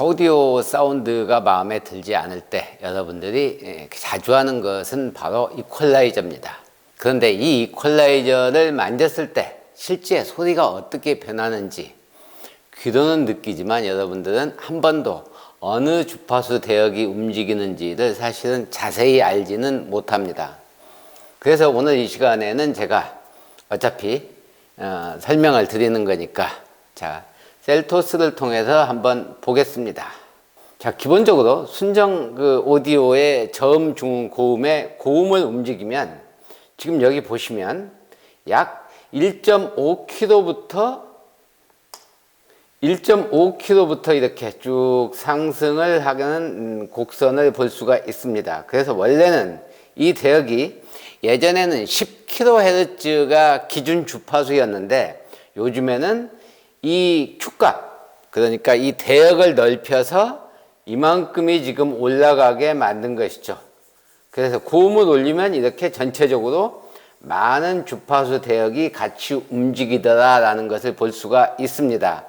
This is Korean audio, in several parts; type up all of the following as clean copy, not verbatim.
오디오 사운드가 마음에 들지 않을 때 여러분들이 자주 하는 것은 바로 이퀄라이저입니다. 그런데 이 이퀄라이저를 만졌을 때 실제 소리가 어떻게 변하는지 귀로는 느끼지만 여러분들은 한 번도 어느 주파수 대역이 움직이는지를 사실은 자세히 알지는 못합니다. 그래서 오늘 이 시간에는 제가 어차피 설명을 드리는 거니까 셀토스를 통해서 한번 보겠습니다. 자, 기본적으로 순정 오디오의 저음, 중음, 고음의 고음을 움직이면 지금 여기 보시면 약 1.5kHz부터 이렇게 쭉 상승을 하는 곡선을 볼 수가 있습니다. 그래서 원래는 이 대역이 예전에는 10kHz가 기준 주파수였는데 요즘에는 이 Q값, 그러니까 이 대역을 넓혀서 이만큼이 지금 올라가게 만든 것이죠. 그래서 고음을 올리면 이렇게 전체적으로 많은 주파수 대역이 같이 움직이더라라는 것을 볼 수가 있습니다.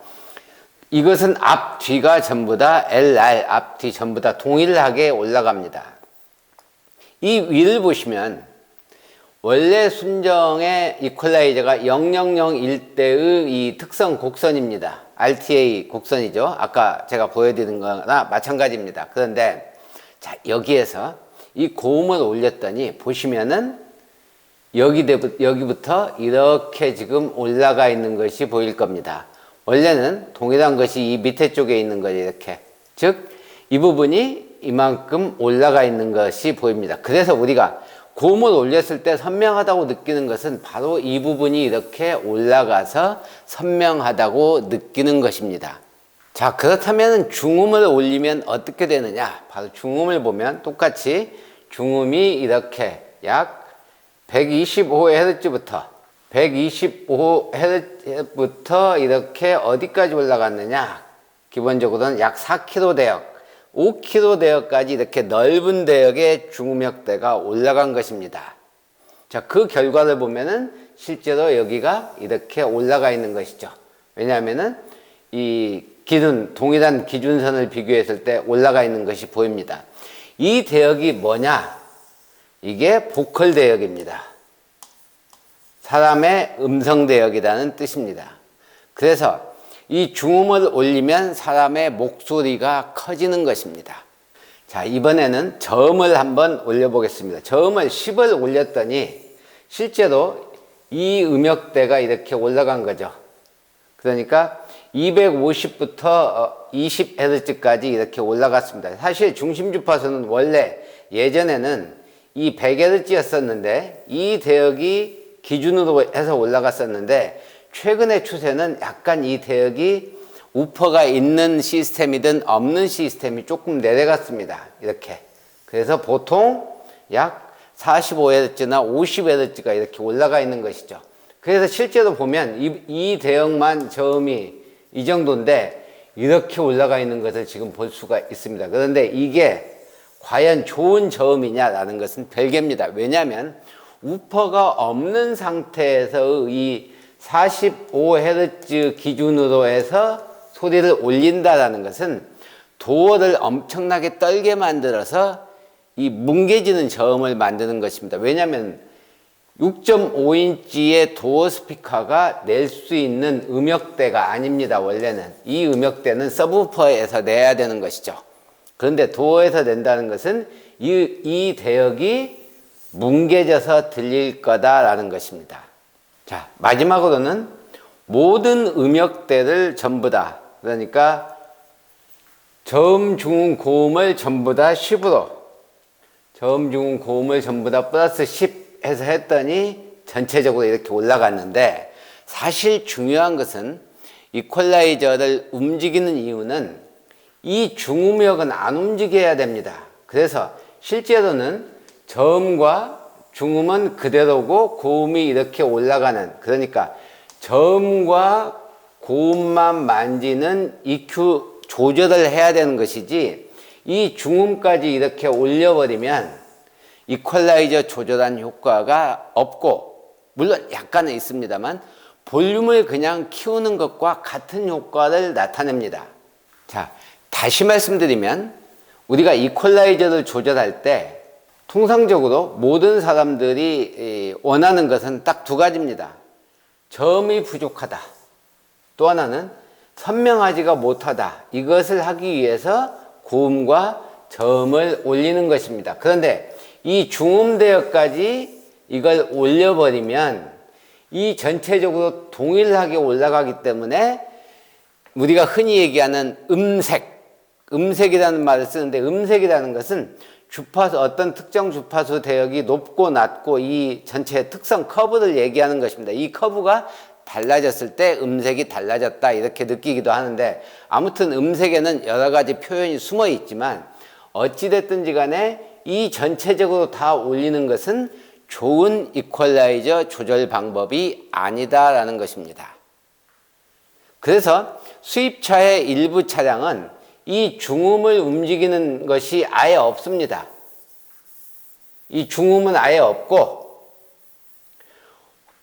이것은 앞, 뒤가 전부 다 LR, 앞, 뒤 전부 다 동일하게 올라갑니다. 이 위를 보시면 원래 순정의 이퀄라이저가 0001대의 이 특성 곡선입니다. RTA 곡선이죠. 아까 제가 보여드린 거나 마찬가지입니다. 그런데 자, 여기에서 이 고음을 올렸더니 보시면은 여기부터 이렇게 지금 올라가 있는 것이 보일 겁니다. 원래는 동일한 것이 이 밑에 쪽에 있는 거죠. 이렇게. 즉, 이 부분이 이만큼 올라가 있는 것이 보입니다. 그래서 우리가 고음을 올렸을 때 선명하다고 느끼는 것은 바로 이 부분이 이렇게 올라가서 선명하다고 느끼는 것입니다. 자, 그렇다면 중음을 올리면 어떻게 되느냐? 바로 중음을 보면 똑같이 중음이 이렇게 약 125Hz부터 이렇게 어디까지 올라갔느냐? 기본적으로는 약 4kHz 대역, 5kHz 대역까지 이렇게 넓은 대역의 중음역대가 올라간 것입니다. 자, 그 결과를 보면은 실제로 여기가 이렇게 올라가 있는 것이죠. 왜냐하면은 이 동일한 기준선을 비교했을 때 올라가 있는 것이 보입니다. 이 대역이 뭐냐? 이게 보컬 대역입니다. 사람의 음성 대역이라는 뜻입니다. 그래서 이 중음을 올리면 사람의 목소리가 커지는 것입니다. 자, 이번에는 저음을 한번 올려보겠습니다. 저음을 10을 올렸더니 실제로 이 음역대가 이렇게 올라간 거죠. 그러니까 250부터 20Hz까지 이렇게 올라갔습니다. 사실 중심 주파수는 원래 예전에는 이 100Hz였었는데 이 대역이 기준으로 해서 올라갔었는데 최근의 추세는 약간 이 대역이 우퍼가 있는 시스템이든 없는 시스템이 조금 내려갔습니다. 이렇게. 그래서 보통 약 45Hz나 50Hz가 이렇게 올라가 있는 것이죠. 그래서 실제로 보면 이 대역만 저음이 이 정도인데 이렇게 올라가 있는 것을 지금 볼 수가 있습니다. 그런데 이게 과연 좋은 저음이냐라는 것은 별개입니다. 왜냐하면 우퍼가 없는 상태에서 이 45Hz 기준으로 해서 소리를 올린다라는 것은 도어를 엄청나게 떨게 만들어서 이 뭉개지는 저음을 만드는 것입니다. 왜냐하면 6.5인치의 도어 스피커가 낼 수 있는 음역대가 아닙니다. 원래는 이 음역대는 서브우퍼에서 내야 되는 것이죠. 그런데 도어에서 낸다는 것은 이 대역이 뭉개져서 들릴 거다라는 것입니다. 자, 마지막으로는 모든 음역대를 전부 다, 그러니까 저음, 중음, 고음을 전부 다 10으로, 저음, 중음, 고음을 전부 다 플러스 10 해서 했더니 전체적으로 이렇게 올라갔는데, 사실 중요한 것은 이퀄라이저를 움직이는 이유는 이 중음역은 안 움직여야 됩니다. 그래서 실제로는 저음과 중음은 그대로고 고음이 이렇게 올라가는, 그러니까 저음과 고음만 만지는 EQ 조절을 해야 되는 것이지 이 중음까지 이렇게 올려버리면 이퀄라이저 조절한 효과가 없고, 물론 약간은 있습니다만 볼륨을 그냥 키우는 것과 같은 효과를 나타냅니다. 자, 다시 말씀드리면 우리가 이퀄라이저를 조절할 때 통상적으로 모든 사람들이 원하는 것은 딱 두 가지입니다. 저음이 부족하다. 또 하나는 선명하지가 못하다. 이것을 하기 위해서 고음과 저음을 올리는 것입니다. 그런데 이 중음 대역까지 이걸 올려버리면 이 전체적으로 동일하게 올라가기 때문에 우리가 흔히 얘기하는 음색이라는 말을 쓰는데, 음색이라는 것은 주파수, 어떤 특정 주파수 대역이 높고 낮고 이 전체의 특성 커브를 얘기하는 것입니다. 이 커브가 달라졌을 때 음색이 달라졌다 이렇게 느끼기도 하는데, 아무튼 음색에는 여러 가지 표현이 숨어 있지만 어찌됐든지 간에 이 전체적으로 다 올리는 것은 좋은 이퀄라이저 조절 방법이 아니다라는 것입니다. 그래서 수입차의 일부 차량은 이 중음을 움직이는 것이 아예 없습니다. 이 중음은 아예 없고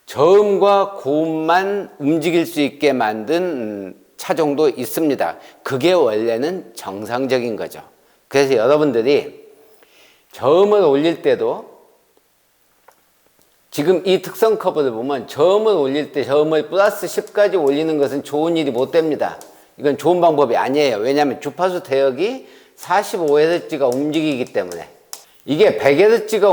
저음과 고음만 움직일 수 있게 만든 차종도 있습니다. 그게 원래는 정상적인 거죠. 그래서 여러분들이 저음을 올릴 때도 지금 이 특성 커브를 보면 저음을 올릴 때 저음을 플러스 10까지 올리는 것은 좋은 일이 못 됩니다. 이건 좋은 방법이 아니에요. 왜냐하면 주파수 대역이 45Hz가 움직이기 때문에. 이게 100Hz가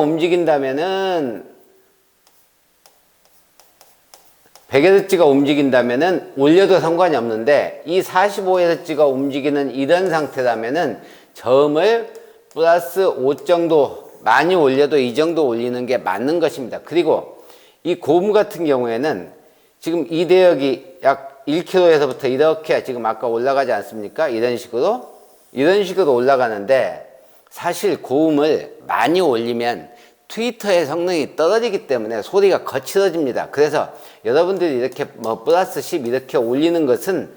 움직인다면은 올려도 상관이 없는데, 이 45Hz가 움직이는 이런 상태라면은 저음을 플러스 5 정도, 많이 올려도 이 정도 올리는 게 맞는 것입니다. 그리고 이 고음 같은 경우에는 지금 이 대역이 약 1km에서부터 이렇게 지금 아까 올라가지 않습니까? 이런 식으로 올라가는데, 사실 고음을 많이 올리면 트위터의 성능이 떨어지기 때문에 소리가 거칠어집니다. 그래서 여러분들이 이렇게 플러스 10 이렇게 올리는 것은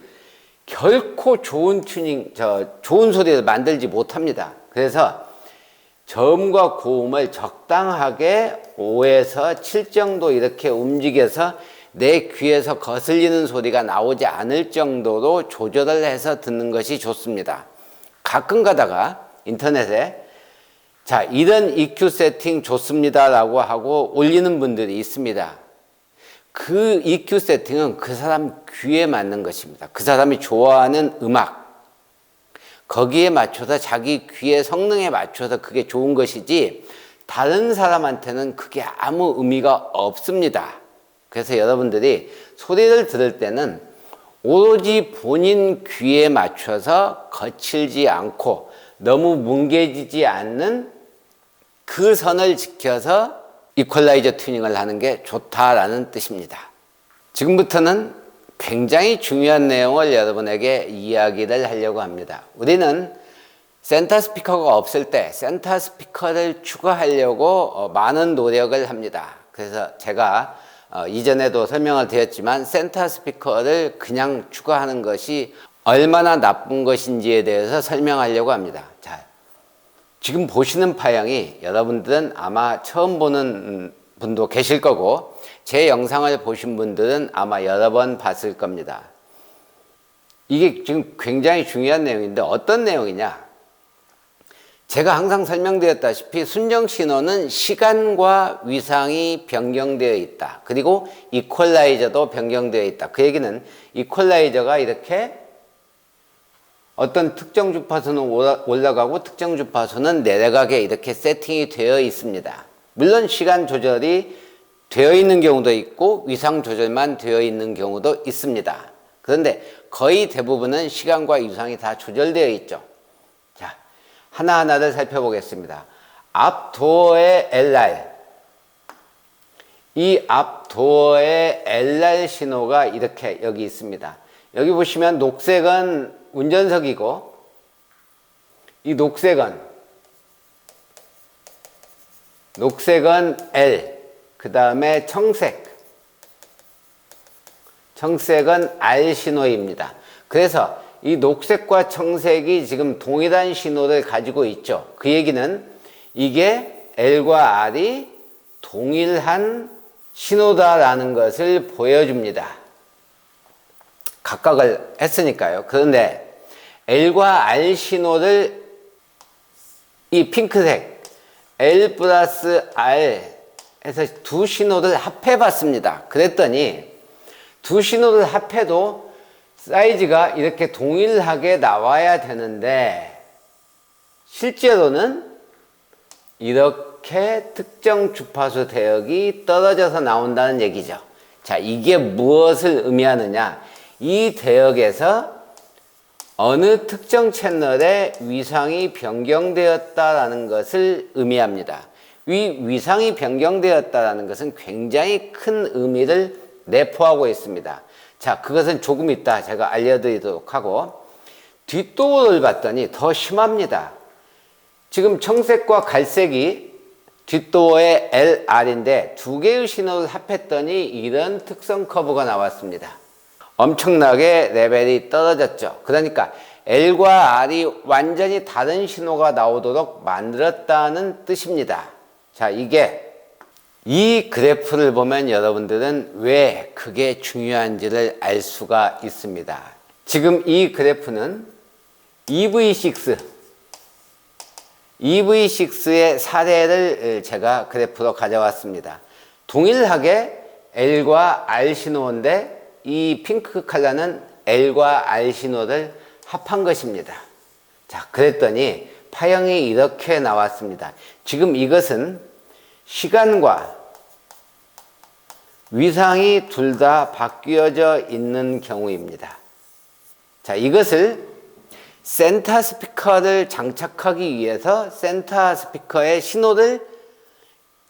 결코 좋은 좋은 소리를 만들지 못합니다. 그래서 저음과 고음을 적당하게 5에서 7 정도 이렇게 움직여서 내 귀에서 거슬리는 소리가 나오지 않을 정도로 조절을 해서 듣는 것이 좋습니다. 가끔 가다가 인터넷에 자, 이런 EQ 세팅 좋습니다 라고 하고 올리는 분들이 있습니다. 그 EQ 세팅은 그 사람 귀에 맞는 것입니다. 그 사람이 좋아하는 음악, 거기에 맞춰서 자기 귀의 성능에 맞춰서 그게 좋은 것이지 다른 사람한테는 그게 아무 의미가 없습니다. 그래서 여러분들이 소리를 들을 때는 오로지 본인 귀에 맞춰서 거칠지 않고 너무 뭉개지지 않는 그 선을 지켜서 이퀄라이저 튜닝을 하는 게 좋다라는 뜻입니다. 지금부터는 굉장히 중요한 내용을 여러분에게 이야기를 하려고 합니다. 우리는 센터 스피커가 없을 때 센터 스피커를 추가하려고 많은 노력을 합니다. 그래서 제가 이전에도 설명을 드렸지만 센터 스피커를 그냥 추가하는 것이 얼마나 나쁜 것인지에 대해서 설명하려고 합니다. 자, 지금 보시는 파형이 여러분들은 아마 처음 보는 분도 계실 거고 제 영상을 보신 분들은 아마 여러 번 봤을 겁니다. 이게 지금 굉장히 중요한 내용인데 어떤 내용이냐? 제가 항상 설명드렸다시피 순정 신호는 시간과 위상이 변경되어 있다. 그리고 이퀄라이저도 변경되어 있다. 그 얘기는 이퀄라이저가 이렇게 어떤 특정 주파수는 올라가고 특정 주파수는 내려가게 이렇게 세팅이 되어 있습니다. 물론 시간 조절이 되어 있는 경우도 있고 위상 조절만 되어 있는 경우도 있습니다. 그런데 거의 대부분은 시간과 위상이 다 조절되어 있죠. 자, 하나하나를 살펴보겠습니다. 앞 도어의 LR, 이 앞 도어의 LR 신호가 이렇게 여기 있습니다. 여기 보시면 녹색은 운전석이고 이 녹색은 L, 그 다음에 청색은 R 신호입니다. 그래서 이 녹색과 청색이 지금 동일한 신호를 가지고 있죠. 그 얘기는 이게 L과 R이 동일한 신호다라는 것을 보여줍니다. 각각을 했으니까요. 그런데 L과 R 신호를 이 핑크색 L 플러스 R 해서 두 신호를 합해 봤습니다. 그랬더니 두 신호를 합해도 사이즈가 이렇게 동일하게 나와야 되는데 실제로는 이렇게 특정 주파수 대역이 떨어져서 나온다는 얘기죠. 자, 이게 무엇을 의미하느냐? 이 대역에서 어느 특정 채널의 위상이 변경되었다라는 것을 의미합니다. 이 위상이 변경되었다라는 것은 굉장히 큰 의미를 내포하고 있습니다. 자, 그것은 조금 이따 제가 알려드리도록 하고, 뒷도어를 봤더니 더 심합니다. 지금 청색과 갈색이 뒷도어의 LR인데 두 개의 신호를 합했더니 이런 특성 커브가 나왔습니다. 엄청나게 레벨이 떨어졌죠. 그러니까 L과 R이 완전히 다른 신호가 나오도록 만들었다는 뜻입니다. 자, 이게 이 그래프를 보면 여러분들은 왜 그게 중요한지를 알 수가 있습니다. 지금 이 그래프는 EV6의 사례를 제가 그래프로 가져왔습니다. 동일하게 L과 R 신호인데 이 핑크 컬러는 L과 R 신호를 합한 것입니다. 자, 그랬더니 파형이 이렇게 나왔습니다. 지금 이것은 시간과 위상이 둘 다 바뀌어져 있는 경우입니다. 자, 이것을 센터 스피커를 장착하기 위해서 센터 스피커의 신호를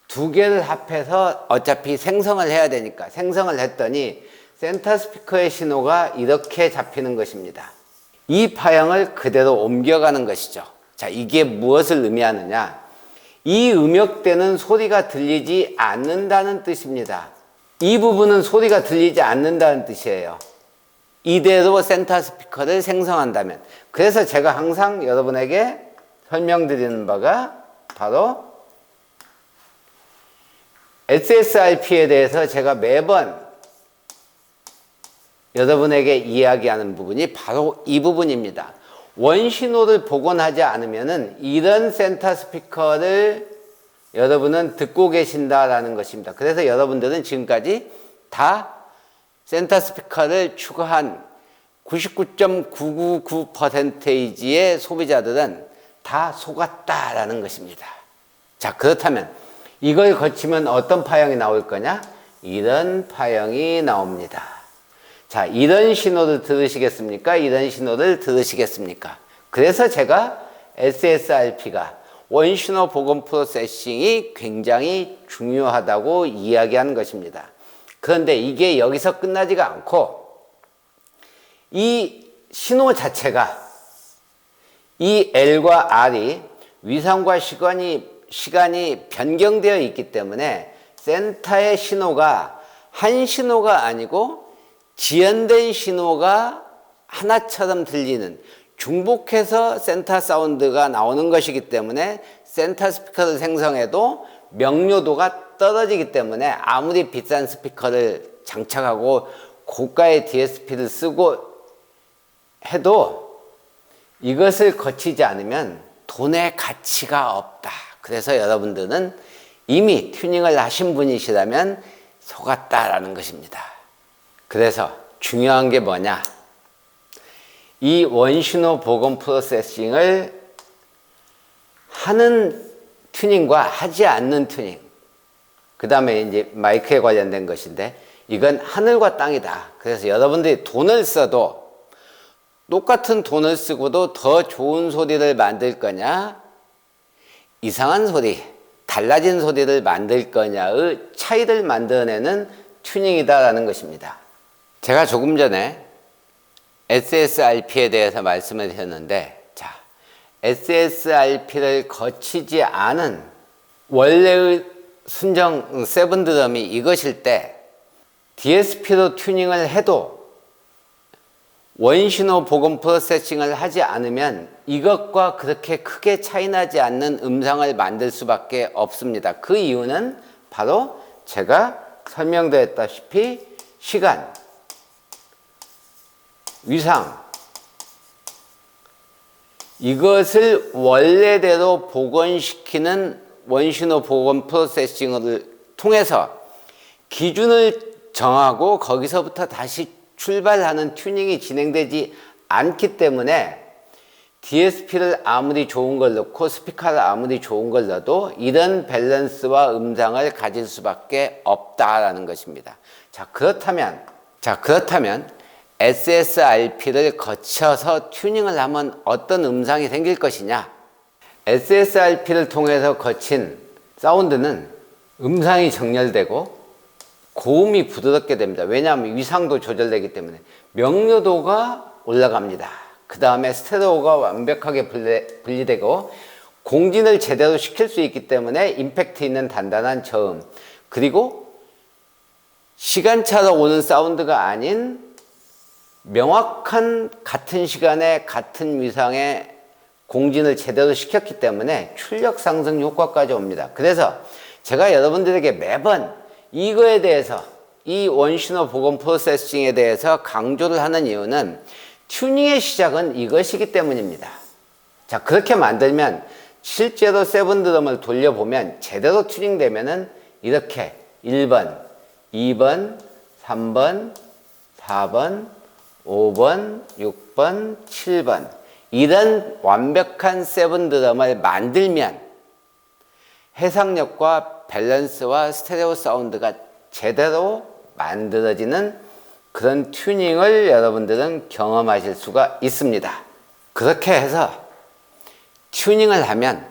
두 개를 합해서 어차피 생성을 해야 되니까 생성을 했더니 센터 스피커의 신호가 이렇게 잡히는 것입니다. 이 파형을 그대로 옮겨가는 것이죠. 자, 이게 무엇을 의미하느냐? 이 음역대는 소리가 들리지 않는다는 뜻입니다. 이 부분은 소리가 들리지 않는다는 뜻이에요. 이대로 센터 스피커를 생성한다면. 그래서 제가 항상 여러분에게 설명드리는 바가 바로 SSRP에 대해서 제가 매번 여러분에게 이야기하는 부분이 바로 이 부분입니다. 원신호를 복원하지 않으면은 이런 센터 스피커를 여러분은 듣고 계신다라는 것입니다. 그래서 여러분들은 지금까지 다 센터 스피커를 추가한 99.999%의 소비자들은 다 속았다라는 것입니다. 자, 그렇다면 이걸 거치면 어떤 파형이 나올 거냐? 이런 파형이 나옵니다. 자, 이런 신호를 들으시겠습니까? 이런 신호를 들으시겠습니까? 그래서 제가 SSRP가 원신호 복원 프로세싱이 굉장히 중요하다고 이야기하는 것입니다. 그런데 이게 여기서 끝나지가 않고 이 신호 자체가 이 L과 R이 위상과 시간이 변경되어 있기 때문에 센터의 신호가 한 신호가 아니고 지연된 신호가 하나처럼 들리는 중복해서 센터 사운드가 나오는 것이기 때문에 센터 스피커를 생성해도 명료도가 떨어지기 때문에 아무리 비싼 스피커를 장착하고 고가의 DSP를 쓰고 해도 이것을 거치지 않으면 돈의 가치가 없다. 그래서 여러분들은 이미 튜닝을 하신 분이시라면 속았다라는 것입니다. 그래서 중요한 게 뭐냐? 이 원신호 복원 프로세싱을 하는 튜닝과 하지 않는 튜닝. 그 다음에 이제 마이크에 관련된 것인데 이건 하늘과 땅이다. 그래서 여러분들이 돈을 써도 똑같은 돈을 쓰고도 더 좋은 소리를 만들 거냐? 이상한 소리, 달라진 소리를 만들 거냐의 차이를 만들어내는 튜닝이다라는 것입니다. 제가 조금 전에 SSRP에 대해서 말씀을 드렸는데, 자, SSRP를 거치지 않은 원래의 순정 세븐드럼이 이것일 때 DSP로 튜닝을 해도 원신호 복원 프로세싱을 하지 않으면 이것과 그렇게 크게 차이나지 않는 음성을 만들 수밖에 없습니다. 그 이유는 바로 제가 설명드렸다시피 시간, 위상, 이것을 원래대로 복원시키는 원신호 복원 프로세싱을 통해서 기준을 정하고 거기서부터 다시 출발하는 튜닝이 진행되지 않기 때문에 DSP를 아무리 좋은 걸 넣고 스피커를 아무리 좋은 걸 넣어도 이런 밸런스와 음상을 가질 수밖에 없다라는 것입니다. 자, 그렇다면 SSRP를 거쳐서 튜닝을 하면 어떤 음상이 생길 것이냐? SSRP를 통해서 거친 사운드는 음상이 정렬되고 고음이 부드럽게 됩니다. 왜냐하면 위상도 조절되기 때문에 명료도가 올라갑니다. 그 다음에 스테레오가 완벽하게 분리되고 공진을 제대로 시킬 수 있기 때문에 임팩트 있는 단단한 저음, 그리고 시간차로 오는 사운드가 아닌 명확한 같은 시간에 같은 위상의 공진을 제대로 시켰기 때문에 출력 상승 효과까지 옵니다. 그래서 제가 여러분들에게 매번 이거에 대해서, 이 원신호 복원 프로세싱에 대해서 강조를 하는 이유는 튜닝의 시작은 이것이기 때문입니다. 자, 그렇게 만들면 실제로 세븐드럼을 돌려보면 제대로 튜닝되면은 이렇게 1번, 2번, 3번, 4번, 5번, 6번, 7번 이런 완벽한 세븐드럼을 만들면 해상력과 밸런스와 스테레오 사운드가 제대로 만들어지는 그런 튜닝을 여러분들은 경험하실 수가 있습니다. 그렇게 해서 튜닝을 하면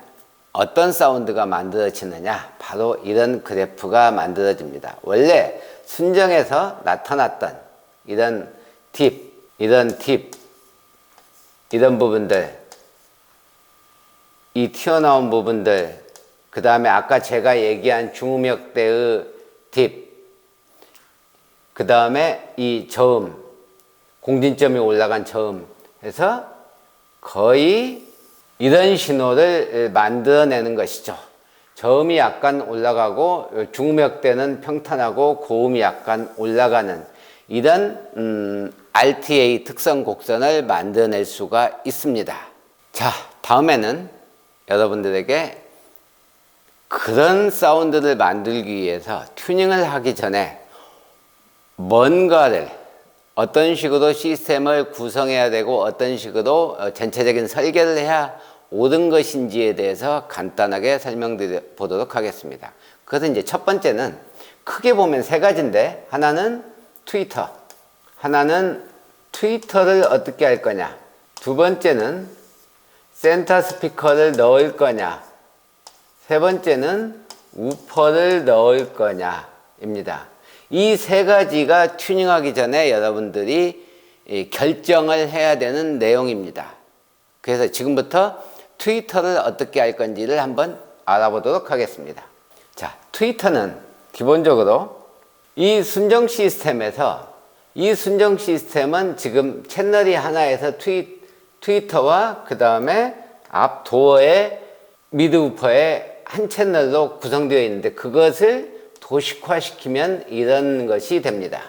어떤 사운드가 만들어지느냐? 바로 이런 그래프가 만들어집니다. 원래 순정에서 나타났던 이런 딥, 이런 부분들, 이 튀어나온 부분들, 그 다음에 아까 제가 얘기한 중음역대의 딥, 그 다음에 이 저음, 공진점이 올라간 저음 해서 거의 이런 신호를 만들어내는 것이죠. 저음이 약간 올라가고 중음역대는 평탄하고 고음이 약간 올라가는 이런 RTA 특성 곡선을 만들어낼 수가 있습니다. 자, 다음에는 여러분들에게 그런 사운드를 만들기 위해서 튜닝을 하기 전에 뭔가를 어떤 식으로 시스템을 구성해야 되고 어떤 식으로 전체적인 설계를 해야 옳은 것인지에 대해서 간단하게 설명드려 보도록 하겠습니다. 그것은 이제 첫 번째는 크게 보면 세 가지인데, 하나는 트위터, 하나는 트위터를 어떻게 할 거냐, 두 번째는 센터 스피커를 넣을 거냐, 세 번째는 우퍼를 넣을 거냐입니다. 이 세 가지가 튜닝하기 전에 여러분들이 결정을 해야 되는 내용입니다. 그래서 지금부터 트위터를 어떻게 할 건지를 한번 알아보도록 하겠습니다. 자, 트위터는 기본적으로 이 순정 시스템에서, 이 순정 시스템은 지금 채널이 하나에서 트위터와 그 다음에 앞 도어의 미드 우퍼의 한 채널로 구성되어 있는데, 그것을 도식화시키면 이런 것이 됩니다.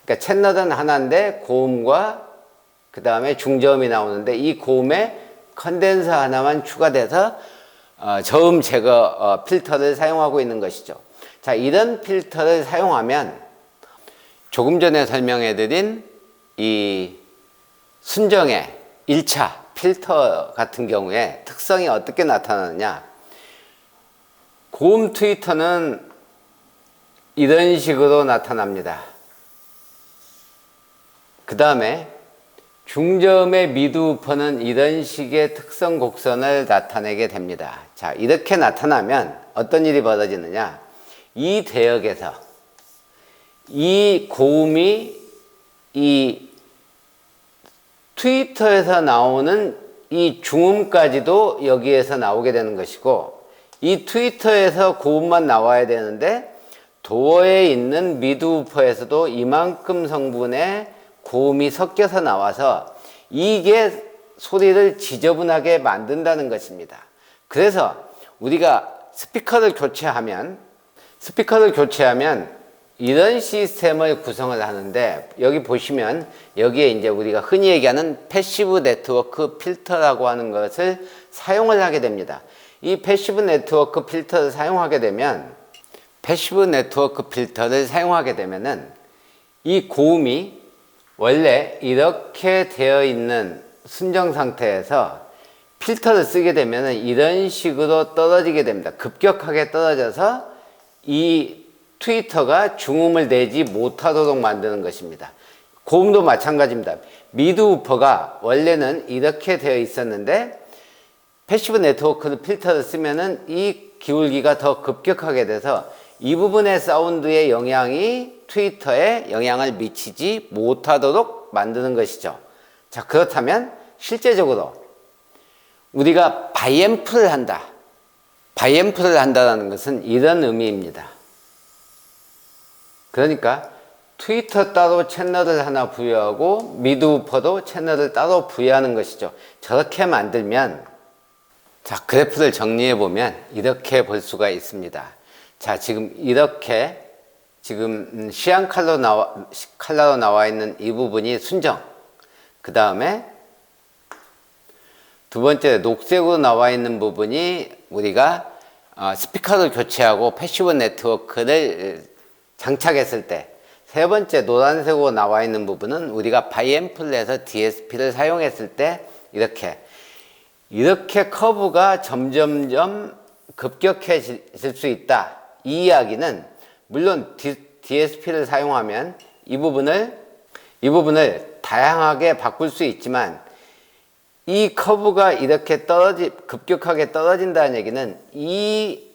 그러니까 채널은 하나인데 고음과 그 다음에 중저음이 나오는데, 이 고음에 컨덴서 하나만 추가돼서 저음 제거 필터를 사용하고 있는 것이죠. 자, 이런 필터를 사용하면 조금 전에 설명해드린 이 순정의 1차 필터 같은 경우에 특성이 어떻게 나타나느냐, 고음 트위터는 이런 식으로 나타납니다. 그 다음에 중저음의 미드 우퍼는 이런 식의 특성 곡선을 나타내게 됩니다. 자, 이렇게 나타나면 어떤 일이 벌어지느냐, 이 대역에서 이 고음이 이 트위터에서 나오는 이 중음까지도 여기에서 나오게 되는 것이고, 이 트위터에서 고음만 나와야 되는데 도어에 있는 미드 우퍼에서도 이만큼 성분의 고음이 섞여서 나와서 이게 소리를 지저분하게 만든다는 것입니다. 그래서 우리가 스피커를 교체하면 이런 시스템을 구성을 하는데, 여기 보시면 여기에 이제 우리가 흔히 얘기하는 패시브 네트워크 필터라고 하는 것을 사용을 하게 됩니다. 이 패시브 네트워크 필터를 사용하게 되면, 이 고음이 원래 이렇게 되어 있는 순정 상태에서 필터를 쓰게 되면 이런 식으로 떨어지게 됩니다. 급격하게 떨어져서 이 트위터가 중음을 내지 못하도록 만드는 것입니다. 고음도 마찬가지입니다. 미드 우퍼가 원래는 이렇게 되어 있었는데 패시브 네트워크 필터를 쓰면은 이 기울기가 더 급격하게 돼서 이 부분의 사운드의 영향이 트위터에 영향을 미치지 못하도록 만드는 것이죠. 자, 그렇다면 실제적으로 우리가 바이앰프를 한다라는 것은 이런 의미입니다. 그러니까 트위터 따로 채널을 하나 부여하고 미드 우퍼도 채널을 따로 부여하는 것이죠. 저렇게 만들면, 자, 그래프를 정리해 보면 이렇게 볼 수가 있습니다. 자, 지금 이렇게 시안 컬러로 나와 있는 이 부분이 순정, 그 다음에 두 번째 녹색으로 나와 있는 부분이 우리가 스피커를 교체하고 패시브 네트워크를 장착했을 때, 세 번째 노란색으로 나와 있는 부분은 우리가 바이앰프를 해서 DSP를 사용했을 때 이렇게 커브가 점점점 급격해질 수 있다. 이 이야기는 물론 DSP를 사용하면 이 부분을 다양하게 바꿀 수 있지만, 이 커브가 이렇게 급격하게 떨어진다는 얘기는 이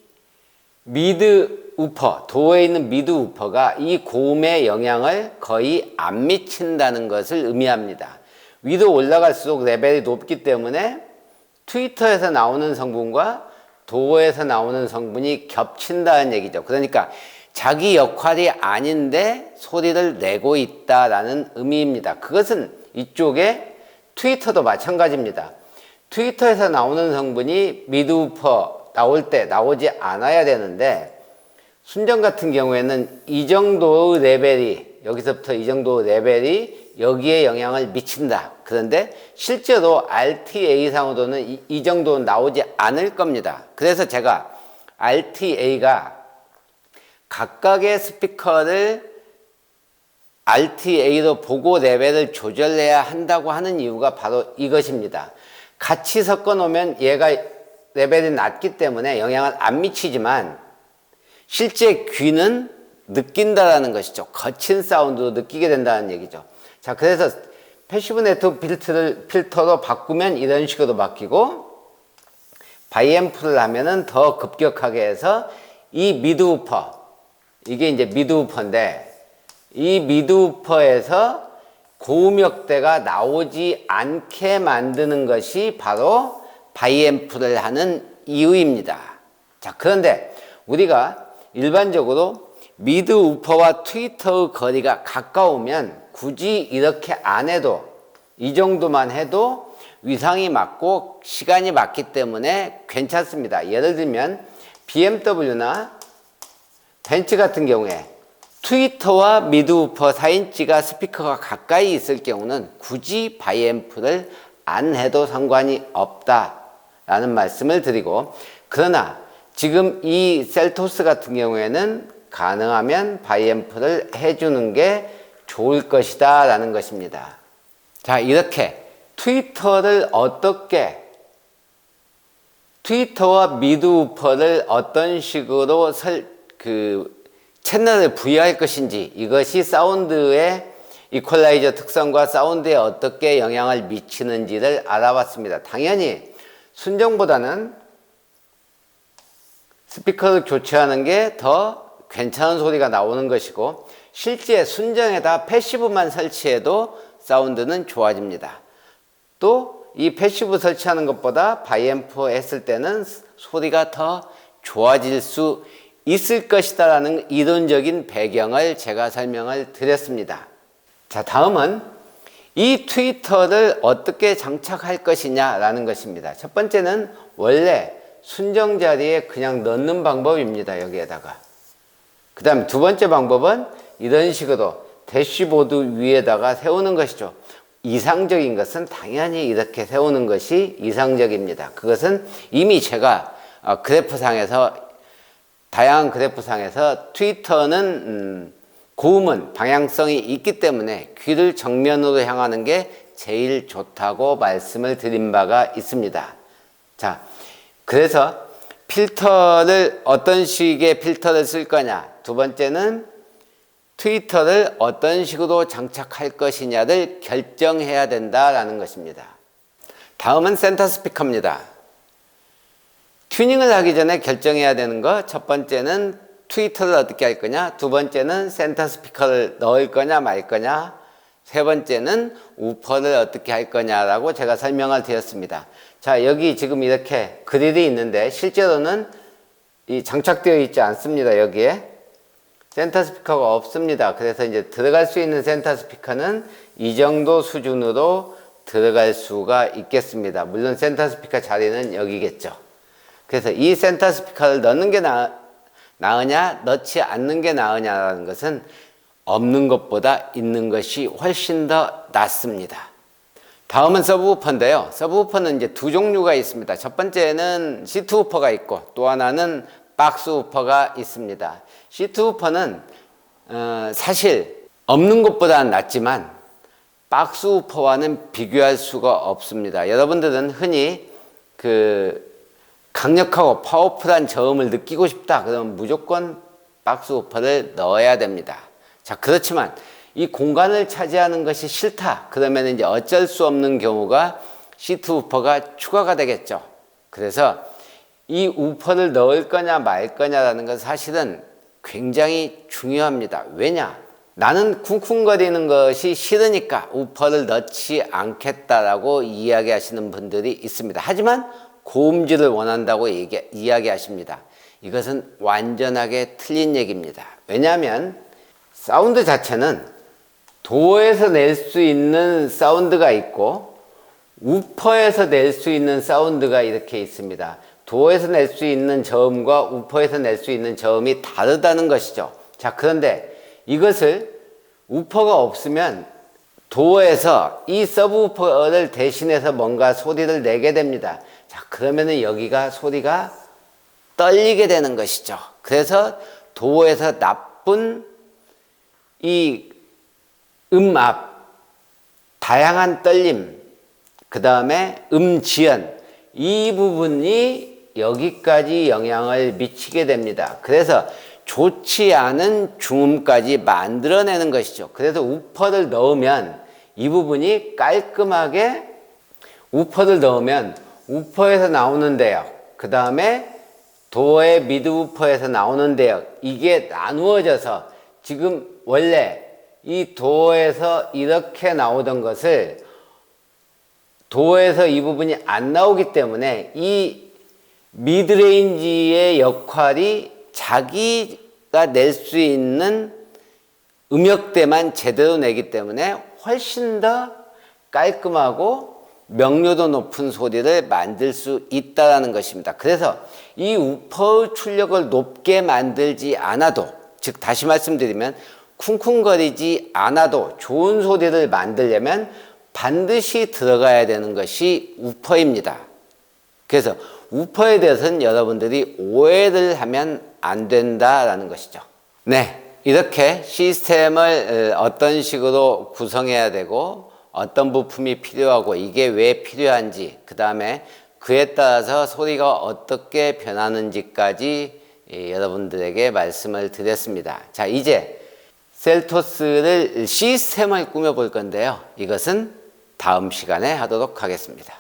미드 우퍼, 도어에 있는 미드 우퍼가 이 고음의 영향을 거의 안 미친다는 것을 의미합니다. 위로 올라갈수록 레벨이 높기 때문에 트위터에서 나오는 성분과 도어에서 나오는 성분이 겹친다는 얘기죠. 그러니까 자기 역할이 아닌데 소리를 내고 있다라는 의미입니다. 그것은 이쪽에 트위터도 마찬가지입니다. 트위터에서 나오는 성분이 미드 우퍼 나올 때 나오지 않아야 되는데, 순정 같은 경우에는 이 정도 레벨이, 여기서부터 이 정도 레벨이 여기에 영향을 미친다. 그런데 실제로 RTA상으로는 이 정도는 나오지 않을 겁니다. 그래서 제가 RTA가 각각의 스피커를 RTA로 보고 레벨을 조절해야 한다고 하는 이유가 바로 이것입니다. 같이 섞어 놓으면 얘가 레벨이 낮기 때문에 영향을 안 미치지만 실제 귀는 느낀다라는 것이죠. 거친 사운드로 느끼게 된다는 얘기죠. 자, 그래서 패시브 네트워크 필터로 바꾸면 이런 식으로 바뀌고, 바이앰프를 하면은 더 급격하게 해서 이 미드 우퍼, 이게 이제 미드 우퍼인데, 이 미드 우퍼에서 고음역대가 나오지 않게 만드는 것이 바로 바이앰프를 하는 이유입니다. 자, 그런데 우리가 일반적으로 미드 우퍼와 트위터의 거리가 가까우면 굳이 이렇게 안 해도, 이 정도만 해도 위상이 맞고 시간이 맞기 때문에 괜찮습니다. 예를 들면 BMW나 벤츠 같은 경우에 트위터와 미드 우퍼 4인치가 스피커가 가까이 있을 경우는 굳이 바이앰프를 안 해도 상관이 없다라는 말씀을 드리고, 그러나 지금 이 셀토스 같은 경우에는 가능하면 바이앰프를 해주는 게 좋을 것이다 라는 것입니다. 자, 이렇게 트위터와 미드 우퍼를 어떤 식으로 채널을 부여할 것인지, 이것이 사운드의 이퀄라이저 특성과 사운드에 어떻게 영향을 미치는지를 알아봤습니다. 당연히 순정보다는 스피커를 교체하는 게 더 괜찮은 소리가 나오는 것이고, 실제 순정에다 패시브만 설치해도 사운드는 좋아집니다. 또 이 패시브 설치하는 것보다 바이앰프 했을 때는 소리가 더 좋아질 수 있을 것이다 라는 이론적인 배경을 제가 설명을 드렸습니다. 자, 다음은 이 트위터를 어떻게 장착할 것이냐 라는 것입니다. 첫 번째는 원래 순정 자리에 그냥 넣는 방법입니다. 여기에다가 그 다음에 두 번째 방법은 이런 식으로 대시보드 위에다가 세우는 것이죠. 이상적인 것은 당연히 이렇게 세우는 것이 이상적입니다. 그것은 이미 제가 그래프상에서 다양한 그래프상에서 트위터는 고음은 방향성이 있기 때문에 귀를 정면으로 향하는 게 제일 좋다고 말씀을 드린 바가 있습니다. 자, 그래서 필터를 어떤 식의 필터를 쓸 거냐, 두 번째는 트위터를 어떤 식으로 장착할 것이냐를 결정해야 된다라는 것입니다. 다음은 센터 스피커입니다. 튜닝을 하기 전에 결정해야 되는 거, 첫 번째는 트위터를 어떻게 할 거냐, 두 번째는 센터 스피커를 넣을 거냐 말 거냐, 세 번째는 우퍼를 어떻게 할 거냐라고 제가 설명을 드렸습니다. 자, 여기 지금 이렇게 그릴이 있는데 실제로는 이 장착되어 있지 않습니다. 여기에 센터 스피커가 없습니다. 그래서 이제 들어갈 수 있는 센터 스피커는 이 정도 수준으로 들어갈 수가 있겠습니다. 물론 센터 스피커 자리는 여기겠죠. 그래서 이 센터 스피커를 넣는 게 나으냐, 넣지 않는 게 나으냐라는 것은 없는 것보다 있는 것이 훨씬 더 낫습니다. 다음은 서브우퍼인데요. 서브우퍼는 이제 두 종류가 있습니다. 첫 번째는 시트 우퍼가 있고 또 하나는 박스 우퍼가 있습니다. 시트 우퍼는 사실 없는 것보다는 낫지만 박스 우퍼와는 비교할 수가 없습니다. 여러분들은 흔히 강력하고 파워풀한 저음을 느끼고 싶다 그러면 무조건 박스 우퍼를 넣어야 됩니다. 자, 그렇지만 이 공간을 차지하는 것이 싫다 그러면 이제 어쩔 수 없는 경우가 시트 우퍼가 추가가 되겠죠. 그래서 이 우퍼를 넣을 거냐 말 거냐라는 건 사실은 굉장히 중요합니다. 왜냐? 나는 쿵쿵거리는 것이 싫으니까 우퍼를 넣지 않겠다라고 이야기하시는 분들이 있습니다. 하지만 고음질을 원한다고 이야기하십니다. 이것은 완전하게 틀린 얘기입니다. 왜냐하면 사운드 자체는 도어에서 낼 수 있는 사운드가 있고 우퍼에서 낼 수 있는 사운드가 이렇게 있습니다. 도어에서 낼 수 있는 저음과 우퍼에서 낼 수 있는 저음이 다르다는 것이죠. 자, 그런데 이것을 우퍼가 없으면 도어에서 이 서브우퍼를 대신해서 뭔가 소리를 내게 됩니다. 자, 그러면은 여기가 소리가 떨리게 되는 것이죠. 그래서 도어에서 나쁜 이 음압, 다양한 떨림, 그 다음에 음지연, 이 부분이 여기까지 영향을 미치게 됩니다. 그래서 좋지 않은 중음까지 만들어내는 것이죠. 그래서 우퍼를 넣으면 이 부분이 깔끔하게 우퍼를 넣으면 우퍼에서 나오는 대역, 그 다음에 도어의 미드 우퍼에서 나오는 대역, 이게 나누어져서 지금 원래 이 도어에서 이렇게 나오던 것을 도어에서 이 부분이 안 나오기 때문에 이 미드레인지의 역할이 자기가 낼 수 있는 음역대만 제대로 내기 때문에 훨씬 더 깔끔하고 명료도 높은 소리를 만들 수 있다는 것입니다. 그래서 이 우퍼의 출력을 높게 만들지 않아도, 즉 다시 말씀드리면 쿵쿵거리지 않아도 좋은 소리를 만들려면 반드시 들어가야 되는 것이 우퍼입니다. 그래서 우퍼에 대해서는 여러분들이 오해를 하면 안 된다라는 것이죠. 네, 이렇게 시스템을 어떤 식으로 구성해야 되고 어떤 부품이 필요하고 이게 왜 필요한지, 그 다음에 그에 따라서 소리가 어떻게 변하는지까지 여러분들에게 말씀을 드렸습니다. 자, 이제 셀토스를 시스템을 꾸며볼 건데요. 이것은 다음 시간에 하도록 하겠습니다.